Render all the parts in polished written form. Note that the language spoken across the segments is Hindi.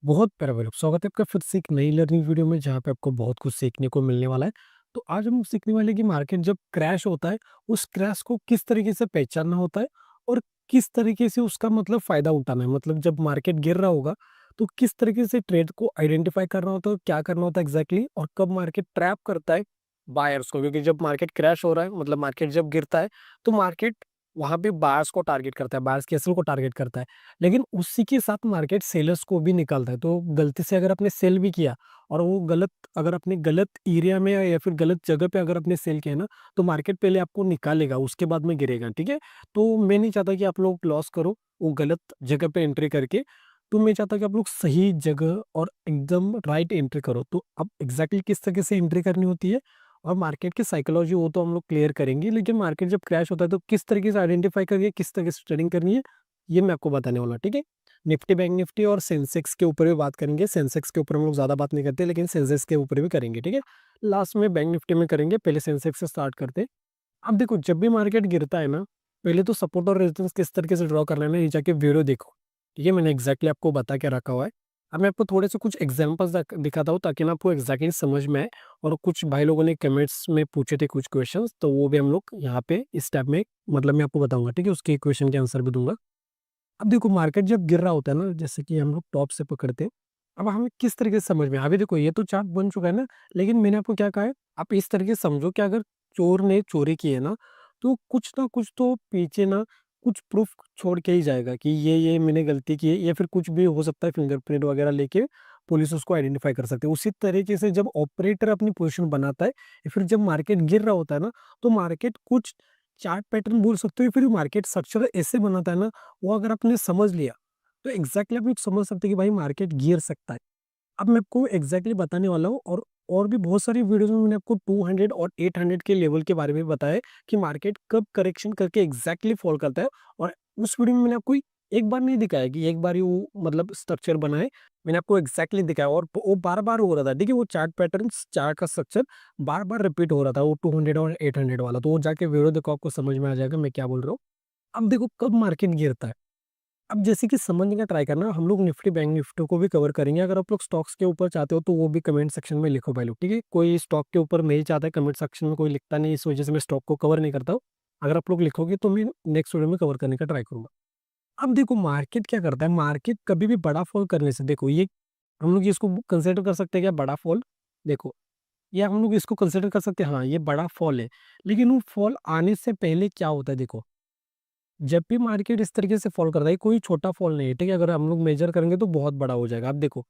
बहुत प्यारा भाई लोग, स्वागत है आपका फिर से एक नई लर्निंग वीडियो में जहाँ पे आपको बहुत कुछ सीखने को मिलने वाला है। तो आज हम सीखने वाले हैं कि मार्केट जब क्रैश होता है, उस क्रैश को किस तरीके से पहचानना होता है और किस तरीके से उसका मतलब फ़ायदा उठाना है। मतलब जब मार्केट गिर रहा होगा, तो किस तरीके से ट्रेड को आइडेंटिफ़ाई करना होता है, क्या करना होता है एग्ज़ैक्टली और कब मार्केट ट्रैप करता है बायर्स को। क्योंकि जब मार्केट क्रैश हो रहा है, मतलब मार्केट जब गिरता है, तो मार्केट वहाँ पे बायर्स को टारगेट करता है, बायर्स की एसेल को टारगेट करता है। लेकिन उसी के साथ मार्केट सेलर्स को भी निकालता है। तो गलती से अगर आपने सेल भी किया और वो गलत अगर आपने गलत एरिया में या फिर गलत जगह पे अगर आपने सेल किया ना, तो मार्केट पहले आपको निकालेगा, उसके बाद में गिरेगा, ठीक है? तो मैं नहीं चाहता कि आप लोग लॉस करो, वो गलत जगह पे एंट्री करके। तो मैं चाहता हूँ कि आप लोग सही जगह और एकदम राइट एंट्री करो। तो अब एग्ज़ैक्टली किस तरीके से एंट्री करनी होती है और मार्केट की साइकोलॉजी वो तो हम लोग क्लियर करेंगे। लेकिन मार्केट जब क्रैश होता है तो किस तरीके से आइडेंटिफ़ाई करिए, किस तरीके से ट्रेडिंग करनी है, ये मैं आपको बताने वाला हूँ, ठीक है? निफ्टी, बैंक निफ्टी और सेंसेक्स के ऊपर भी बात करेंगे। सेंसेक्स के ऊपर हम लोग ज़्यादा बात नहीं करते, लेकिन सेंसेक्स के ऊपर भी करेंगे, ठीक है? लास्ट में बैंक निफ्टी में करेंगे, पहले सेंसेक्स से स्टार्ट करते हैं। अब देखो, जब भी मार्केट गिरता है ना, पहले तो सपोर्ट और रेजिस्टेंस किस तरीके से ड्रॉ करना है ना, ये जाके वीडियो देखो, ठीक है? मैंने एग्ज़ैक्टली आपको बता के रखा हुआ है। अब मैं आपको थोड़े से कुछ एग्ज़ाम्पल्स दिखाता हूँ ताकि ना आपको एग्ज़ैक्टली समझ में आए। और कुछ भाई लोगों ने कमेंट्स में पूछे थे कुछ क्वेश्चंस, तो वो भी हम लोग यहाँ पे इस टैब में मतलब मैं आपको बताऊँगा, ठीक है? उसके क्वेश्चन के आंसर भी दूँगा। अब देखो, मार्केट जब गिर रहा होता है ना, जैसे कि हम लोग टॉप से पकड़ते हैं, अब हमें किस तरीके से समझ में अभी देखो, ये तो चार्ट बन चुका है ना, लेकिन मैंने आपको क्या कहा है, आप इस तरीके से समझो कि अगर चोर ने चोरी की है ना, तो कुछ ना कुछ तो पीछे ना कुछ प्रूफ छोड़ के ही जाएगा कि ये मैंने गलती की है, या फिर कुछ भी हो सकता है, फिंगरप्रिंट वगैरह लेके पुलिस उसको आइडेंटिफाई कर सकती है। उसी तरीके से जब ऑपरेटर अपनी पोजीशन बनाता है या फिर जब मार्केट गिर रहा होता है ना, तो मार्केट कुछ चार्ट पैटर्न बोल सकते हो, फिर मार्केट स्ट्रक्चर ऐसे बनाता है ना, वो अगर आपने समझ लिया, तो एग्ज़ैक्टली आप लोग समझ सकते हैं कि भाई मार्केट गिर सकता है। अब मैं आपको एग्ज़ैक्टली बताने वाला हूँ। और भी बहुत सारी वीडियोज़ में मैंने आपको 200 और 800 के लेवल के बारे में बताया है कि मार्केट कब करेक्शन करके एग्ज़ैक्टली फ़ॉल करता है। और उस वीडियो में मैंने आपको एक बार नहीं दिखाया कि एक बार ही वो मतलब स्ट्रक्चर बनाए। मैंने आपको एग्ज़ैक्टली दिखाया और वो बार-बार हो रहा था, ठीक है? वो चार्ट पैटर्न्स, चार्ट का स्ट्रक्चर बार-बार रिपीट हो रहा था, वो 200 और 800 वाला। तो वो जाके वीडियो देखो, आपको समझ में आ जाएगा मैं क्या बोल रहा हूँ। अब देखो, कब मार्केट गिरता है। अब जैसे कि समझने का ट्राई करना, हम लोग निफ्टी बैंक निफ्टी को भी कवर करेंगे। अगर आप लोग स्टॉक्स के ऊपर चाहते हो तो वो भी कमेंट सेक्शन में लिखो भाई लोग, ठीक है? कोई स्टॉक के ऊपर नहीं चाहता है, कमेंट सेक्शन में कोई लिखता नहीं, इस वजह से मैं स्टॉक को कवर नहीं करता हूँ। अगर आप लोग लिखोगे तो मैं नेक्स्ट वीडियो में कवर करने का ट्राई करूंगा। अब देखो, मार्केट क्या करता है, मार्केट कभी भी बड़ा फॉल करने से, देखो ये हम लोग इसको कंसिडर कर सकते हैं क्या बड़ा फॉल? देखो, या हम लोग इसको कंसिडर कर सकते हैं, हाँ ये बड़ा फॉल है। लेकिन वो फॉल आने से पहले क्या होता है, देखो, जब भी मार्केट इस तरीके से फॉल करता है, कोई छोटा फॉल नहीं है, ठीक है? अगर हम लोग मेजर करेंगे तो बहुत बड़ा हो जाएगा। अब देखो,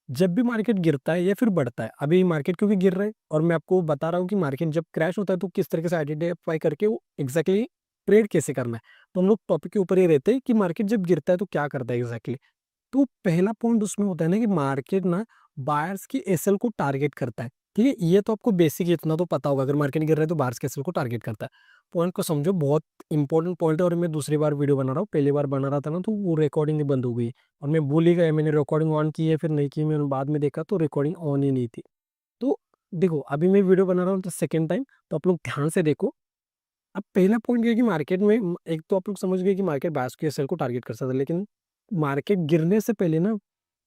जब भी मार्केट गिरता है या फिर बढ़ता है, अभी मार्केट क्योंकि गिर रहा है और मैं आपको बता रहा हूँ कि मार्केट जब क्रैश होता है तो किस तरीके से आइडेंटिफाई करके वो एग्जैक्टली ट्रेड कैसे करना है। तो हम लोग टॉपिक के ऊपर ही रहते हैं कि मार्केट जब गिरता है तो क्या करता है एग्जैक्टली। तो पहला पॉइंट उसमें होता है ना कि मार्केट ना बायर्स की एसएल को टारगेट करता है, ठीक है? ये तो आपको बेसिक इतना तो पता होगा, अगर मार्केट गिर रहा है तो बायर्स की एसएल को टारगेट करता है। पॉइंट को समझो, बहुत इंपॉर्टेंट पॉइंट है। और मैं दूसरी बार वीडियो बना रहा हूँ, पहली बार बना रहा था ना तो वो रिकॉर्डिंग ही बंद हो गई और मैं भूल ही गया मैंने रिकॉर्डिंग ऑन की है फिर नहीं की। मैंने बाद में देखा तो रिकॉर्डिंग ऑन ही नहीं थी। तो देखो, अभी मैं वीडियो बना रहा हूँ तो सेकेंड टाइम, तो आप लोग ध्यान से देखो। अब पहला पॉइंट ये है कि मार्केट में एक तो आप लोग समझ गए कि मार्केट बायर्स की एसएल को टारगेट कर सकता है, लेकिन मार्केट गिरने से पहले ना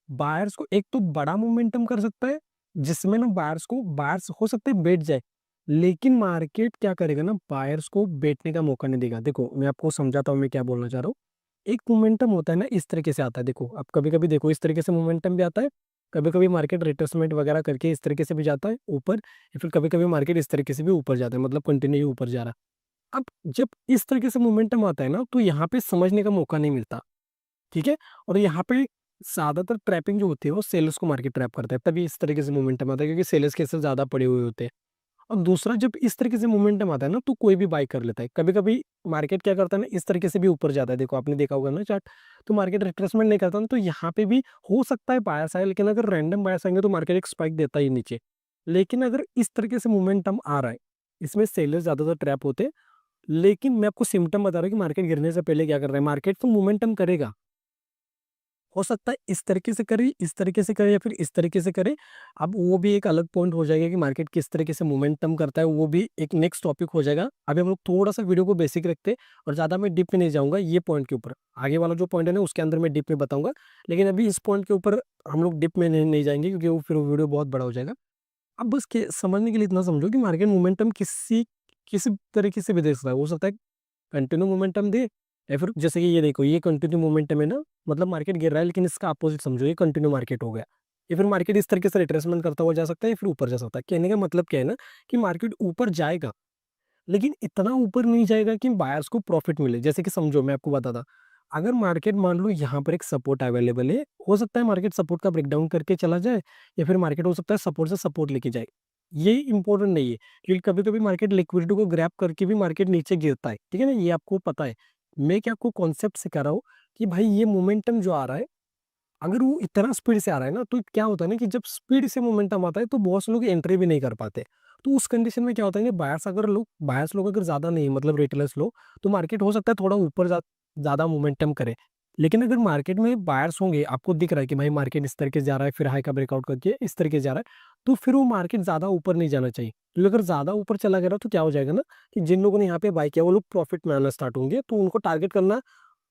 बायर्स को एक तो बड़ा मोमेंटम कर सकता है, जिसमें ना बायर्स हो सकता है बैठ जाए। लेकिन मार्केट क्या करेगा ना, बायर्स को बैठने का मौका नहीं देगा। देखो, मैं आपको समझाता हूँ मैं क्या बोलना चाह रहा हूँ। एक मोमेंटम होता है ना, इस तरीके से आता है। देखो, अब कभी-कभी देखो इस तरीके से मोमेंटम भी आता है, कभी-कभी मार्केट रिट्रेसमेंट वगैरह करके इस तरीके से भी जाता है ऊपर, या फिर कभी-कभी मार्केट इस तरीके से भी ऊपर जाता है, मतलब कंटिन्यू ऊपर जा रहा है। अब जब इस तरीके से मोमेंटम आता है ना, तो यहाँ पे समझने का मौका नहीं मिलता, ठीक है? और यहाँ पे ज़्यादातर ट्रैपिंग जो होती है वो सेलर्स को मार्केट ट्रैप करता है, तभी इस तरीके से मोमेंटम आता है, क्योंकि सेलर्स के ऐसे ज़्यादा पड़े हुए होते हैं। और दूसरा, जब इस तरीके से मोमेंटम आता है ना, तो कोई भी बाय कर लेता है। कभी-कभी मार्केट क्या करता है ना, इस तरीके से भी ऊपर जाता है, देखो आपने देखा होगा ना चार्ट। तो मार्केट रिट्रेसमेंट नहीं करता ना, तो यहाँ पे भी हो सकता है बायर्स आए, लेकिन अगर रैंडम बायर्स आएँगे तो मार्केट एक स्पाइक देता ही नीचे। लेकिन अगर इस तरीके से मोमेंटम आ रहा है, इसमें सेलर्स ज़्यादातर ट्रैप होते हैं। लेकिन मैं आपको सिम्पटम बता रहा हूँ कि मार्केट गिरने से पहले क्या कर रहा है, मार्केट तो मोमेंटम करेगा। हो सकता है इस तरीके से करे, इस तरीके से करे या फिर इस तरीके से करे। अब वो भी एक अलग पॉइंट हो जाएगा कि मार्केट किस तरीके से मोमेंटम करता है, वो भी एक नेक्स्ट टॉपिक हो जाएगा। अभी हम लोग थोड़ा-सा वीडियो को बेसिक रखते हैं और ज़्यादा मैं डीप में नहीं जाऊँगा ये पॉइंट के ऊपर। आगे वाला जो पॉइंट है ना उसके अंदर मैं डीप में बताऊँगा। लेकिन अभी इस पॉइंट के ऊपर हम लोग डीप में नहीं जाएँगे क्योंकि वो फिर वो वीडियो बहुत बड़ा हो जाएगा। अब बस के समझने के लिए इतना समझो कि मार्केट मोमेंटम किसी किसी तरीके से भी दे सकता है। हो सकता है कंटिन्यू मोमेंटम दे या फिर जैसे कि ये देखो ये कंटिन्यू मोमेंटम है ना, मतलब मार्केट गिर रहा है लेकिन इसका अपोजिट समझो ये कंटिन्यू मार्केट हो गया। या फिर मार्केट इस तरीके से रिट्रेसमेंट करता हुआ जा सकता है या फिर ऊपर जा सकता है। कहने का मतलब क्या है ना कि मार्केट ऊपर जाएगा, लेकिन इतना ऊपर नहीं जाएगा कि बायर्स को प्रॉफिट मिले। जैसे कि समझो मैं आपको बताता, अगर मार्केट मान लो यहाँ पर एक सपोर्ट अवेलेबल है, हो सकता है मार्केट सपोर्ट का ब्रेकडाउन करके चला जाए या फिर मार्केट हो सकता है सपोर्ट से सपोर्ट लेके जाए। ये इंपॉर्टेंट नहीं है क्योंकि कभी-कभी मार्केट लिक्विडिटी को ग्रैब करके भी मार्केट नीचे गिरता है, ठीक है ना? ये आपको पता है। मैं क्या आपको कॉन्सेप्ट सिखा रहा हूँ कि भाई ये मोमेंटम जो आ रहा है, अगर वो इतना स्पीड से आ रहा है ना, तो क्या होता है ना कि जब स्पीड से मोमेंटम आता है तो बहुत से लोग एंट्री भी नहीं कर पाते। तो उस कंडीशन में क्या होता है कि बायर्स लोग अगर ज़्यादा नहीं मतलब रिटेलर्स लोग, तो मार्केट हो सकता है थोड़ा ऊपर ज़्यादा मोमेंटम करे। लेकिन अगर मार्केट में बायर्स होंगे, आपको दिख रहा है कि भाई मार्केट इस तरीके से जा रहा है, फिर हाई का ब्रेकआउट करके इस तरीके से जा रहा है, तो फिर वो मार्केट ज़्यादा ऊपर नहीं जाना चाहिए। क्योंकि अगर ज़्यादा ऊपर चला गया तो क्या हो जाएगा ना कि जिन लोगों ने यहाँ पे बाय किया वो लोग प्रॉफिट में आना स्टार्ट होंगे, तो उनको टारगेट करना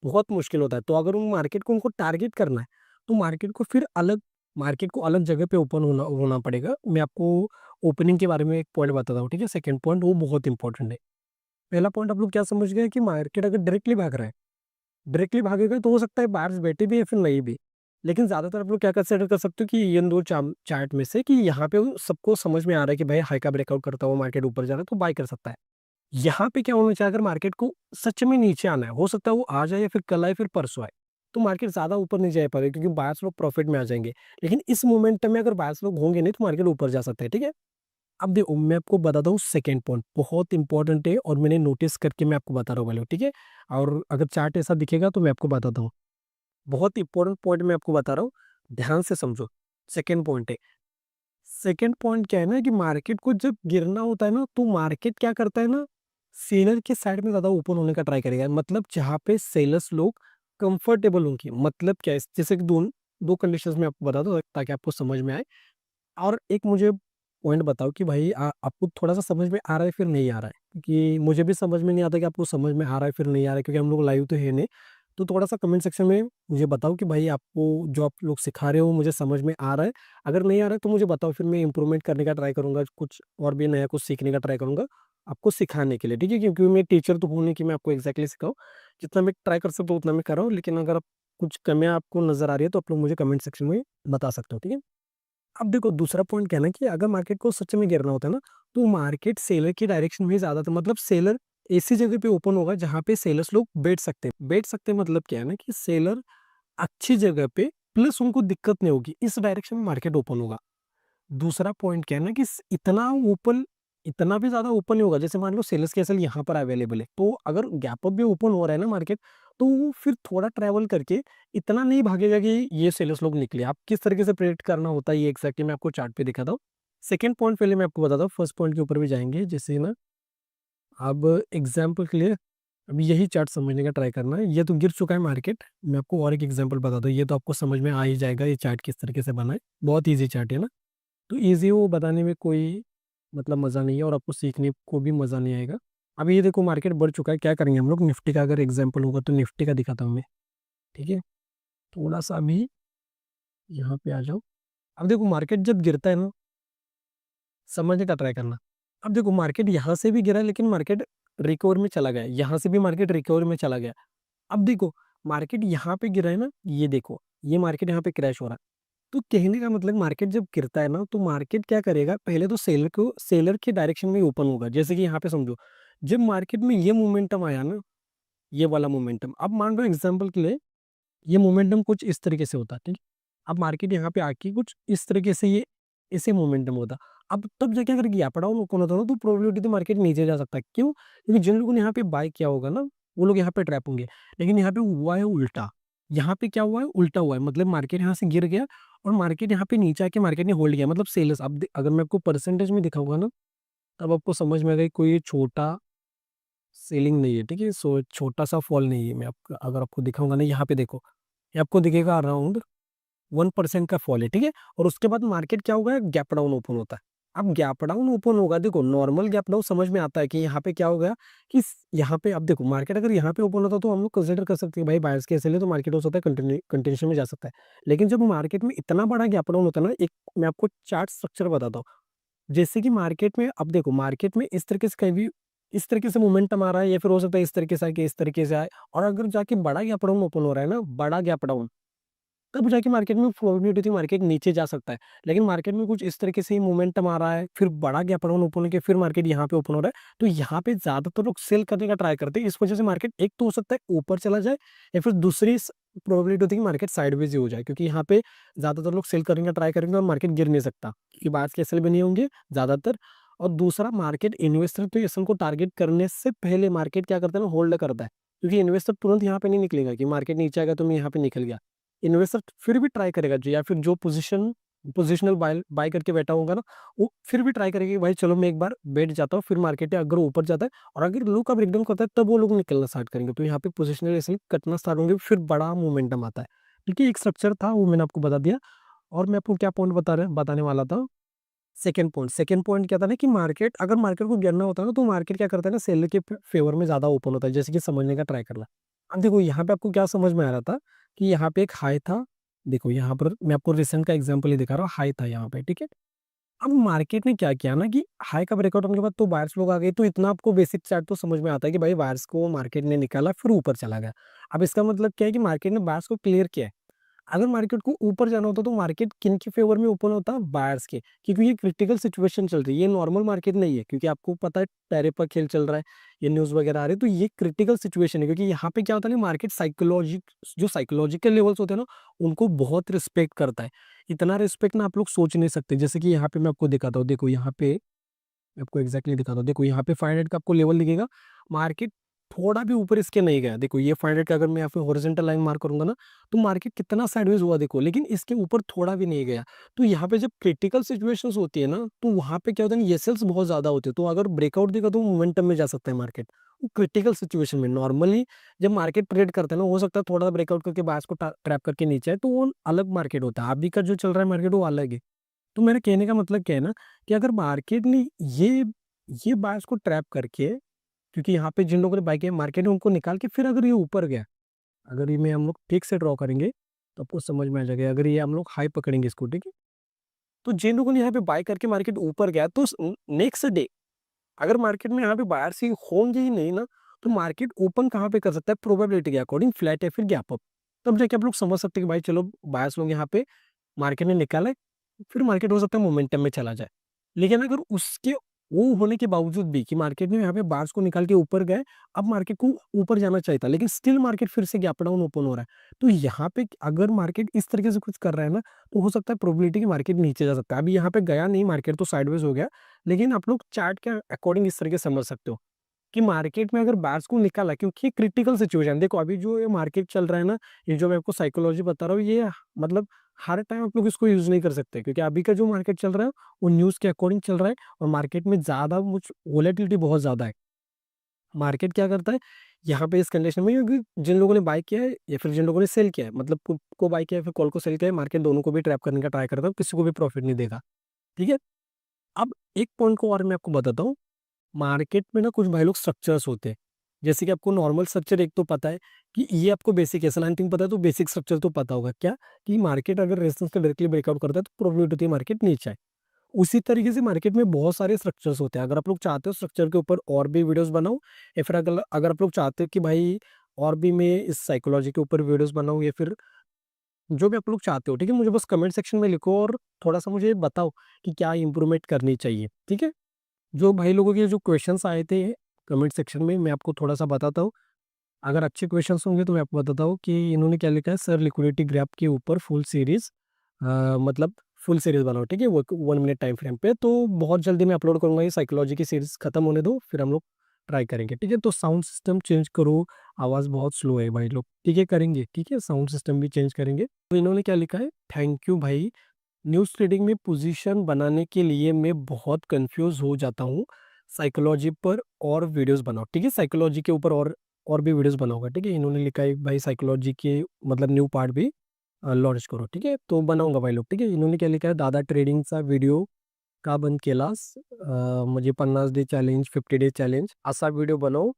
बहुत मुश्किल होता है। तो अगर उन मार्केट को उनको टारगेट करना है, तो मार्केट को अलग जगह पे ओपन होना होना पड़ेगा। मैं आपको ओपनिंग के बारे में एक पॉइंट बताता हूँ, ठीक है? सेकंड पॉइंट वो बहुत इंपॉर्टेंट है। पहला पॉइंट आप लोग क्या समझ गए कि मार्केट अगर डायरेक्टली भागेगा तो हो सकता है बायर्स बैठे भी या फिर नहीं भी। लेकिन ज़्यादातर आप लोग क्या कंसीडर कर सकते हो कि इन 2 चार्ट में से कि यहाँ पे वो सबको समझ में आ रहा है कि भाई हाई का ब्रेकआउट करता हुआ मार्केट ऊपर जा रहा है तो बाय कर सकता है। यहाँ पे क्या होना चाहिए अगर मार्केट को सच में नीचे आना है, हो सकता है वो आज आए या फिर कल आए फिर परसों आए, तो मार्केट ज़्यादा ऊपर नहीं जा पाएगा क्योंकि बायर्स लोग प्रॉफिट में आ जाएँगे। लेकिन इस मोमेंटम में अगर बायर्स लोग होंगे नहीं तो मार्केट ऊपर जा सकता है, ठीक है? अब देखो मैं आपको बताता हूँ सेकंड पॉइंट बहुत इंपॉर्टेंट है और मैंने नोटिस करके मैं आपको बता रहा हूँ पहले, ठीक है? और अगर चार्ट ऐसा दिखेगा तो मैं आपको बताता हूँ। बहुत इंपॉर्टेंट पॉइंट मैं आपको बता रहा हूँ, ध्यान से समझो। सेकंड पॉइंट है, सेकंड पॉइंट क्या है ना कि मार्केट को जब गिरना होता है ना, तो मार्केट क्या करता है ना, सेलर के साइड में ज़्यादा ओपन होने का ट्राई करेगा। मतलब जहाँ पे सेलर्स लोग कंफर्टेबल होंगे। मतलब क्या है, जैसे कि 2 कंडीशंस मैं आपको बता दूँ ताकि आपको समझ में आए। और एक मुझे पॉइंट बताओ कि भाई आपको थोड़ा-सा समझ में आ रहा है फिर नहीं आ रहा है? क्योंकि मुझे भी समझ में नहीं आता कि आपको समझ में आ रहा है फिर नहीं आ रहा है क्योंकि हम लोग लाइव तो है नहीं। तो थोड़ा-सा कमेंट सेक्शन में मुझे बताओ कि भाई आपको जो आप लोग सिखा रहे हो मुझे समझ में आ रहा है? अगर नहीं आ रहा है तो मुझे बताओ फिर मैं इम्प्रूवमेंट करने का ट्राई करूँगा, कुछ और भी नया कुछ सीखने का ट्राई करूँगा, आपको सिखाने के लिए, ठीक है? क्योंकि मैं टीचर तो हूँ नहीं कि मैं आपको एग्ज़ैक्टली सिखाऊँ। जितना मैं ट्राई कर सकता हूँ उतना मैं कर रहा हूँ, लेकिन अगर आप कुछ कमियाँ आपको नज़र आ रही है तो आप लोग मुझे कमेंट सेक्शन में बता सकते हो, ठीक है? अब देखो दूसरा पॉइंट क्या है ना कि अगर मार्केट को सच में गिरना होता है ना, तो मार्केट सेलर की डायरेक्शन में ज़्यादातर मतलब सेलर ऐसी जगह पे ओपन होगा जहाँ पे सेलर्स लोग बैठ सकते हैं। बैठ सकते हैं मतलब क्या है ना कि सेलर अच्छी जगह पे प्लस उनको दिक्कत नहीं होगी, इस डायरेक्शन में मार्केट ओपन होगा। दूसरा पॉइंट क्या है ना कि इतना भी ज़्यादा ओपन नहीं होगा। जैसे मान लो सेलर्स कैसल यहाँ पर अवेलेबल है, तो अगर गैप अप भी ओपन हो रहा है ना मार्केट, तो वो फिर थोड़ा ट्रैवल करके इतना नहीं भागेगा कि ये सेलर्स लोग निकले। आप किस तरीके से प्रेडिक्ट करना होता है ये एग्ज़ैक्टली मैं आपको चार्ट पे दिखाता हूँ। सेकंड पॉइंट पहले मैं आपको बताता हूँ, फर्स्ट पॉइंट के ऊपर भी जाएँगे। जैसे ना अब एग्ज़ाम्पल के लिए अब यही चार्ट समझने का ट्राई करना है। ये तो गिर चुका है मार्केट। मैं आपको और एक एग्ज़ाम्पल बताता हूँ, ये तो आपको समझ में आ ही जाएगा ये चार्ट किस तरीके से बना है। बहुत ईज़ी चार्ट है ना। तो ईज़ी वो बताने में कोई मतलब मज़ा नहीं है और आपको सीखने को भी मज़ा नहीं आएगा। अभी ये देखो मार्केट बढ़ चुका है, क्या करेंगे हम लोग निफ्टी का अगर एग्ज़ाम्पल होगा तो निफ्टी का दिखाता हूँ मैं, ठीक है? थोड़ा-सा अभी यहाँ पे आ जाओ। अब देखो मार्केट जब गिरता है ना, समझने का ट्राई करना। अब देखो मार्केट यहाँ से भी गिरा लेकिन मार्केट रिकवर में चला गया, यहाँ से भी मार्केट रिकवर में चला गया। अब देखो मार्केट यहाँ पे गिरा है ना, ये देखो, ये मार्केट यहाँ पे क्रैश हो रहा है। तो कहने का मतलब मार्केट जब गिरता है ना, तो मार्केट क्या करेगा, पहले तो सेलर के डायरेक्शन में ही ओपन होगा। जैसे कि यहाँ पे समझो, जब मार्केट में ये मोमेंटम आया ना, ये वाला मोमेंटम, अब मान लो एग्ज़ाम्पल के लिए ये मोमेंटम कुछ इस तरीके से होता, ठीक है? अब मार्केट यहाँ पे आके कुछ इस तरीके से ये ऐसे मोमेंटम होता। अब तब जाके अगर गैप डाउन ओपन होता ना, तो प्रोबेबिलिटी तो मार्केट नीचे जा सकता है। क्यों? क्योंकि जिन लोगों ने यहाँ पे बाय किया होगा ना, वो लोग यहाँ पे ट्रैप होंगे। लेकिन यहाँ पे हुआ है उल्टा। यहाँ पे क्या हुआ है? उल्टा हुआ है। मतलब मार्केट यहाँ से गिर गया और मार्केट यहाँ पे नीचे आके मार्केट ने होल्ड किया। मतलब सेल्स अब अगर मैं आपको परसेंटेज में दिखाऊँगा ना, तब आपको समझ में आएगा कि कोई छोटा सेलिंग नहीं है, ठीक है? सो छोटा-सा फॉल नहीं है। मैं आपको अगर आपको दिखाऊँगा ना, यहाँ पे देखो। ये आपको दिखेगा अराउंड 1% का फॉल है, ठीक है। और उसके बाद मार्केट क्या होगा, गैप डाउन ओपन होता है। अब गैप डाउन ओपन होगा, देखो नॉर्मल गैप डाउन समझ में आता है कि यहाँ पे क्या हो गया कि यहाँ पे अब देखो मार्केट अगर यहाँ पे ओपन होता तो हम लोग कंसिडर कर सकते हैं भाई बायर्स के एसएल है तो मार्केट हो सकता है कंटिन्यूशन में जा सकता है। लेकिन जब मार्केट में इतना बड़ा गैप डाउन होता है ना, एक मैं आपको चार्ट स्ट्रक्चर बताता हूँ। जैसे कि मार्केट में अब देखो मार्केट में इस तरीके से कहीं भी इस तरीके से मोमेंटम आ रहा है या फिर हो सकता है इस तरीके से आके इस तरीके से आए, और अगर जाके बड़ा गैप डाउन ओपन हो रहा है ना, बड़ा गैप डाउन, तब जाके मार्केट में प्रोबेबिलिटी थी मार्केट नीचे जा सकता है। लेकिन मार्केट में कुछ इस तरीके से ही मोमेंटम आ रहा है, फिर बड़ा गैप डाउन ओपन होके फिर मार्केट यहाँ पे ओपन हो रहा है, तो यहाँ पे ज्यादातर लोग सेल करने का ट्राई करते हैं। इस वजह से मार्केट एक तो हो सकता है ऊपर चला जाए, या फिर दूसरी प्रोबेबिलिटी होती है कि मार्केट साइडवेज ही हो जाए, क्योंकि यहाँ पे ज्यादातर लोग सेल करने का ट्राई करेंगे और मार्केट गिर नहीं सकता, क्योंकि बात के सेल भी नहीं होंगे ज्यादातर। और दूसरा, मार्केट इन्वेस्टर तो एसएल को टारगेट करने से पहले मार्केट क्या करता है ना, होल्ड करता है। क्योंकि इन्वेस्टर तुरंत यहाँ पे नहीं निकलेगा कि मार्केट नीचे आएगा तो मैं यहाँ पे निकल गया। इन्वेस्टर फिर भी ट्राई करेगा जो, या फिर जो पोजिशनल बाय बाय करके बैठा होगा ना, वो फिर भी ट्राई करेगा कि भाई चलो मैं एक बार बैठ जाता हूँ, फिर मार्केट अगर ऊपर जाता है और अगर लो का ब्रेकडाउन करता है तब वो लोग निकलना स्टार्ट करेंगे, तो यहाँ पे पोजिशनल ऐसे कटना स्टार्ट होंगे, फिर बड़ा मोमेंटम आता है। ठीक है, एक स्ट्रक्चर था वो मैंने आपको बता दिया। और मैं आपको क्या पॉइंट बताने वाला था, सेकंड पॉइंट क्या था ना कि मार्केट अगर मार्केट को गिरना होता है ना, तो मार्केट क्या करता है ना, सेलर के फेवर में ज्यादा ओपन होता है, जैसे कि समझने का ट्राई करना। अब देखो यहाँ पे आपको क्या समझ में आ रहा था कि यहाँ पे एक हाई था। देखो यहाँ पर मैं आपको रिसेंट का एग्जांपल ही दिखा रहा हूँ, हाई था यहाँ पे, ठीक है। अब मार्केट ने क्या किया ना कि हाई का ब्रेकआउट होने के बाद तो बायर्स लोग आ गए, तो इतना आपको बेसिक चार्ट तो समझ में आता है कि भाई बायर्स को मार्केट ने निकाला फिर ऊपर चला गया। अब इसका मतलब क्या है कि मार्केट ने बायर्स को क्लियर किया है। अगर मार्केट को ऊपर जाना होता तो मार्केट किन के फेवर में ओपन होता, बायर्स के, क्योंकि ये क्रिटिकल सिचुएशन चल रही है, ये नॉर्मल मार्केट नहीं है, क्योंकि आपको पता है टैरिफ पर खेल चल रहा है, ये न्यूज वगैरह आ रही है, तो ये क्रिटिकल सिचुएशन है। क्योंकि यहाँ पे क्या होता है ना, मार्केट जो साइकोलॉजिकल लेवल्स होते हैं ना, उनको बहुत रिस्पेक्ट करता है। इतना रिस्पेक्ट ना आप लोग सोच नहीं सकते। जैसे कि यहाँ पे मैं आपको दिखाता हूँ, देखो यहाँ पे मैं आपको एग्जैक्टली दिखाता हूँ, देखो यहाँ पे 500 का आपको लेवल दिखेगा। मार्केट थोड़ा भी ऊपर इसके नहीं गया, देखो ये 500 का अगर मैं यहाँ पे हॉरिजॉन्टल लाइन मार्क करूंगा ना, तो मार्केट कितना साइडवेज हुआ देखो, लेकिन इसके ऊपर थोड़ा भी नहीं गया। तो यहाँ पे जब क्रिटिकल सिचुएशंस होती है ना, तो वहां पे क्या होता है, ये सेल्स बहुत ज्यादा होते हैं, तो अगर ब्रेकआउट देगा तो मोमेंटम में जा सकता है मार्केट। क्रिटिकल सिचुएशन में नॉर्मली जब मार्केट ट्रेड करता है ना, हो सकता है थोड़ा ब्रेकआउट करके बायर्स को ट्रैप करके नीचे है, तो वो अलग मार्केट होता है। अभी का जो चल रहा है मार्केट वो अलग है। तो मेरे कहने का मतलब क्या है ना, कि अगर मार्केट ने ये ये बायर्स को ट्रैप करके, क्योंकि यहाँ पे जिन लोगों ने बाई किया मार्केट ने उनको निकाल के फिर अगर ये ऊपर गया, अगर ये में हम लोग ठीक से ड्रॉ करेंगे तो आपको समझ में आ जाएगा। अगर ये हम लोग हाई पकड़ेंगे इसको, ठीक है, तो जिन लोगों ने यहाँ पे बाय करके मार्केट ऊपर गया, तो नेक्स्ट डे अगर मार्केट में यहाँ पे बायर्स ही होंगे ही नहीं ना, तो मार्केट ओपन कहाँ पे कर सकता है, प्रोबेबिलिटी के अकॉर्डिंग फ्लैट है फिर गैप अप। तब जाके आप लोग समझ सकते हैं कि भाई चलो बायर्स लोग यहाँ पे मार्केट ने निकाला है, फिर मार्केट हो सकता है मोमेंटम में चला जाए। लेकिन अगर उसके वो होने के बावजूद भी कि मार्केट में यहाँ पे बार्स को निकाल के ऊपर गए, अब मार्केट को ऊपर जाना चाहिए था, लेकिन स्टिल मार्केट फिर से गैप डाउन ओपन हो रहा है, तो यहाँ पे अगर मार्केट इस तरीके से कुछ कर रहा है ना, तो हो सकता है प्रोबेबिलिटी कि मार्केट नीचे जा सकता है। अभी यहाँ पे गया नहीं, मार्केट तो साइडवेज हो गया, लेकिन आप लोग चार्ट के अकॉर्डिंग इस तरीके से समझ सकते हो कि मार्केट में अगर बार्स को निकाला, क्योंकि क्रिटिकल सिचुएशन देखो, अभी जो ये मार्केट चल रहा है ना, ये जो मैं आपको साइकोलॉजी बता रहा हूँ, ये मतलब हर टाइम आप लोग इसको यूज नहीं कर सकते, क्योंकि अभी का जो मार्केट चल रहा है वो न्यूज के अकॉर्डिंग चल रहा है, और मार्केट में ज्यादा कुछ वोलेटिलिटी बहुत ज्यादा है। मार्केट क्या करता है यहाँ पे इस कंडीशन में, क्योंकि जिन लोगों ने बाय किया है या फिर जिन लोगों ने सेल किया है, मतलब पुट को बाय किया है फिर कॉल को सेल किया है, मार्केट दोनों को भी ट्रैप करने का ट्राई करता है, किसी को भी प्रॉफिट नहीं देगा। ठीक है, अब एक पॉइंट को और मैं आपको बताता हूँ। मार्केट में ना कुछ भाई लोग स्ट्रक्चर्स होते हैं, जैसे कि आपको नॉर्मल स्ट्रक्चर एक तो पता है कि ये आपको बेसिक एस थिंग पता है, तो बेसिक स्ट्रक्चर तो पता होगा क्या, कि मार्केट अगर रेजिस्टेंस का डायरेक्टली ब्रेकआउट करता है तो प्रोबेबिलिटी होती है मार्केट नीचे आए। उसी तरीके से मार्केट में बहुत सारे स्ट्रक्चर्स होते हैं। अगर आप लोग चाहते हो स्ट्रक्चर के ऊपर और भी वीडियोस बनाऊं, या फिर अगर अगर आप लोग चाहते हो कि भाई और भी मैं इस साइकोलॉजी के ऊपर वीडियोस बनाऊं, या फिर जो भी आप लोग चाहते हो, ठीक है, मुझे बस कमेंट सेक्शन में लिखो और थोड़ा सा मुझे बताओ कि क्या इंप्रूवमेंट करनी चाहिए। ठीक है, जो भाई लोगों के जो क्वेश्चंस आए थे कमेंट सेक्शन में, मैं आपको थोड़ा सा बताता हूँ। अगर अच्छे क्वेश्चंस होंगे तो मैं आपको बताता हूँ कि इन्होंने क्या लिखा है, सर लिक्विडिटी ग्राफ के ऊपर फुल सीरीज, मतलब फुल सीरीज बनाओ, ठीक है, वो 1 मिनट टाइम फ्रेम पे, तो बहुत जल्दी मैं अपलोड करूंगा। ये साइकोलॉजी की सीरीज खत्म होने दो, फिर हम लोग ट्राई करेंगे। ठीक है, तो साउंड सिस्टम चेंज करो, आवाज़ बहुत स्लो है भाई लोग। ठीक है, करेंगे, ठीक है, साउंड सिस्टम भी चेंज करेंगे। तो इन्होंने क्या लिखा है, थैंक यू भाई, न्यूज़ ट्रेडिंग में पोजीशन बनाने के लिए मैं बहुत कंफ्यूज हो जाता हूँ, साइकोलॉजी पर और वीडियोस बनाओ। ठीक है, साइकोलॉजी के ऊपर और और भी वीडियोस बनाऊंगा, ठीक है। इन्होंने लिखा है भाई साइकोलॉजी के मतलब न्यू पार्ट भी लॉन्च करो, ठीक है, तो बनाऊंगा भाई लोग, ठीक है। इन्होंने क्या लिखा है, दादा ट्रेडिंगचा व्हिडिओ का बंद केलास, म्हणजे 50 डे चॅलेंज 50 डे चॅलेंज असा व्हिडिओ बनव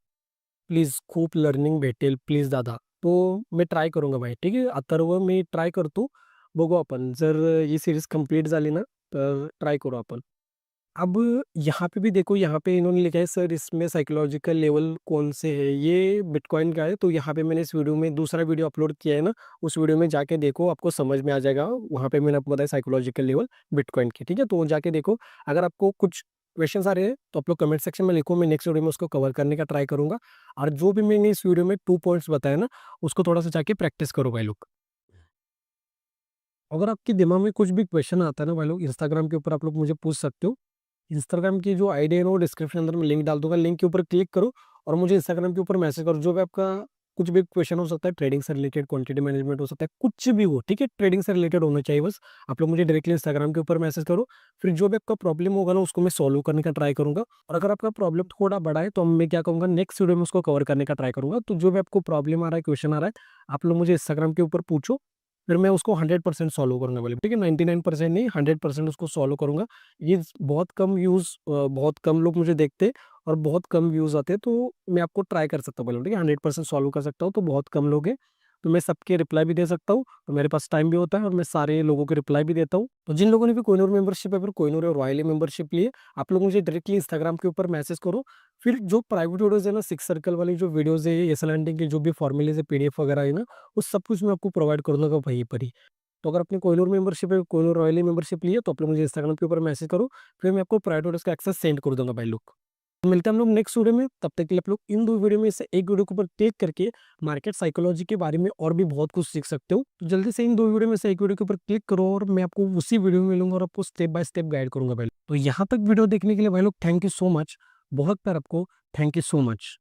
प्लीज, खूप लर्निंग भेटेल प्लीज दादा. तो मी ट्राय करूंगा भाई, ठीक आहे. अथर्व मी ट्राय करतो, बघू आपण जर ही सीरीज कंप्लीट झाली ना तर ट्राय करू आपण. अब यहाँ पे भी देखो, यहाँ पे इन्होंने लिखा है सर इसमें साइकोलॉजिकल लेवल कौन से है, ये बिटकॉइन का है। तो यहाँ पे मैंने इस वीडियो में दूसरा वीडियो अपलोड किया है ना, उस वीडियो में जाके देखो, आपको समझ में आ जाएगा। वहाँ पे मैंने आपको बताया साइकोलॉजिकल लेवल बिटकॉइन की, ठीक है। तो जाके देखो, अगर आपको कुछ क्वेश्चंस आ रहे हैं तो आप लोग कमेंट सेक्शन में लिखो, मैं नेक्स्ट वीडियो में उसको कवर करने का ट्राई करूंगा। और जो भी मैंने इस वीडियो में 2 पॉइंट्स बताया ना, उसको थोड़ा सा जाके प्रैक्टिस करो भाई लोग। अगर आपके दिमाग में कुछ भी क्वेश्चन आता है ना भाई लोग, इंस्टाग्राम के ऊपर आप लोग मुझे पूछ सकते हो। इंस्टाग्राम की जो आईडी है ना, वो डिस्क्रिप्शन अंदर में लिंक डाल दूंगा, लिंक के ऊपर क्लिक करो और मुझे इंस्टाग्राम के ऊपर मैसेज करो। जो भी आपका कुछ भी क्वेश्चन हो सकता है, ट्रेडिंग से रिलेटेड, क्वांटिटी मैनेजमेंट हो सकता है, कुछ भी हो, ठीक है, ट्रेडिंग से रिलेटेड होना चाहिए बस। आप लोग मुझे डायरेक्टली इंस्टाग्राम के ऊपर मैसेज करो, फिर जो भी आपका प्रॉब्लम होगा ना, उसको मैं सॉल्व करने का ट्राई करूंगा। और अगर आपका प्रॉब्लम थोड़ा बड़ा है तो मैं क्या करूंगा, नेक्स्ट वीडियो में उसको कवर करने का ट्राई करूंगा। तो जो भी आपको प्रॉब्लम आ रहा है, क्वेश्चन आ रहा है, आप लोग मुझे इंस्टाग्राम के ऊपर पूछो, फिर मैं उसको 100% सॉल्व करूंगा बोले, ठीक है। 99% नहीं, 100% उसको सॉल्व करूंगा। ये बहुत कम बहुत कम लोग मुझे देखते हैं और बहुत कम व्यूज आते हैं, तो मैं आपको ट्राई कर सकता हूँ बोले, ठीक है। 100% सॉल्व कर सकता हूँ, तो बहुत कम लोग हैं, तो मैं सबके रिप्लाई भी दे सकता हूँ। तो मेरे पास टाइम भी होता है और मैं सारे लोगों के रिप्लाई भी देता हूँ। तो जिन लोगों ने भी कोहिनूर मेंबरशिप है, फिर कोहिनूर और रॉयली मेंबरशिप लिए, आप लोग मुझे डायरेक्टली इंस्टाग्राम के ऊपर मैसेज करो। फिर जो प्राइवेट वीडियोज है ना, सिक्स सर्कल वाली जो वीडियोज है, एस लैंडिंग के जो भी फॉर्मूलेज है, पीडीएफ वगैरह है ना, वो सब कुछ मैं आपको प्रोवाइड कर दूंगा वहीं पर ही। तो अगर आपने कोहिनूर मेंबरशिप है, कोहिनूर रॉयली मेंबरशिप ली है, तो आप लोग मुझे इंस्टाग्राम के ऊपर मैसेज करो, फिर मैं आपको प्राइवेट वीडियोज का एक्सेस सेंड कर दूंगा भाई लोग। मिलते हैं हम लोग नेक्स्ट वीडियो में, तब तक के लिए आप लोग इन 2 वीडियो में से एक वीडियो के ऊपर क्लिक करके मार्केट साइकोलॉजी के बारे में और भी बहुत कुछ सीख सकते हो। तो जल्दी से इन 2 वीडियो में से एक वीडियो के ऊपर क्लिक करो और मैं आपको उसी वीडियो में मिलूंगा और आपको स्टेप बाय स्टेप गाइड करूंगा भाई लोग। तो यहाँ तक वीडियो देखने के लिए भाई लोग थैंक यू सो मच, बहुत प्यार आपको, थैंक यू सो मच।